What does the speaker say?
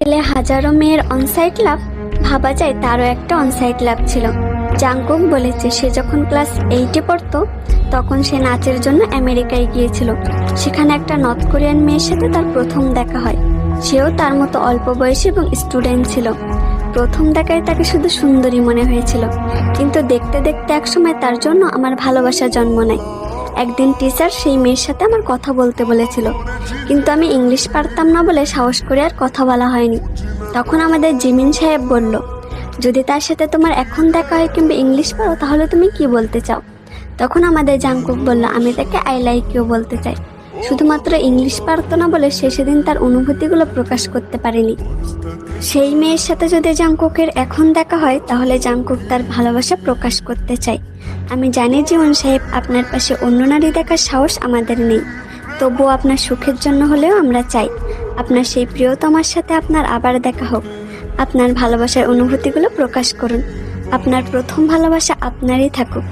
ছেলে হাজারো মেয়ের অনসাইট লাভ, ভাবা যায় তারও একটা অনসাইট লাভ ছিল। জাংকুক বলেছে সে যখন ক্লাস 8-এ পড়তো তখন সে নাচের জন্য আমেরিকায় গিয়েছিল। সেখানে একটা নর্থ কোরিয়ান মেয়ের সাথে তার প্রথম দেখা হয়। সেও তার মতো অল্প বয়সী এবং স্টুডেন্ট ছিল। প্রথম দেখায় তাকে শুধু সুন্দরী মনে হয়েছিল, কিন্তু দেখতে দেখতে একসময় তার জন্য আমার ভালোবাসা জন্ম নেয়। একদিন টিচার সেই মেয়ের সাথে আমার কথা বলতে বলেছিল, কিন্তু আমি ইংলিশ পারতাম না বলে সাহস করে আর কথা বলা হয়নি। তখন আমাদের জিমিন সাহেব বলল, যদি তার সাথে তোমার এখন দেখা হয় কিংবা ইংলিশ পারো তাহলে তুমি কি বলতে চাও? তখন আমাদের জাংকুক বলল, আমি তাকে আই লাইক ইউ বলতে চাই। শুধুমাত্র ইংলিশ পারতো না বলে সে সেদিন তার অনুভূতিগুলো প্রকাশ করতে পারেনি। সেই মেয়ের সাথে যদি জাংকুকের এখন দেখা হয় তাহলে জাংকুক তার ভালোবাসা প্রকাশ করতে চায়। আমি জানি জীবন সাহেব, আপনার পাশে অন্য নারী দেখার সাহস আমাদের নেই, তবুও আপনার সুখের জন্য হলেও আমরা চাই আপনার সেই প্রিয়তমার সাথে আপনার আবার দেখা হোক। আপনার ভালোবাসার অনুভূতিগুলো প্রকাশ করুন। আপনার প্রথম ভালোবাসা আপনারই থাকুক।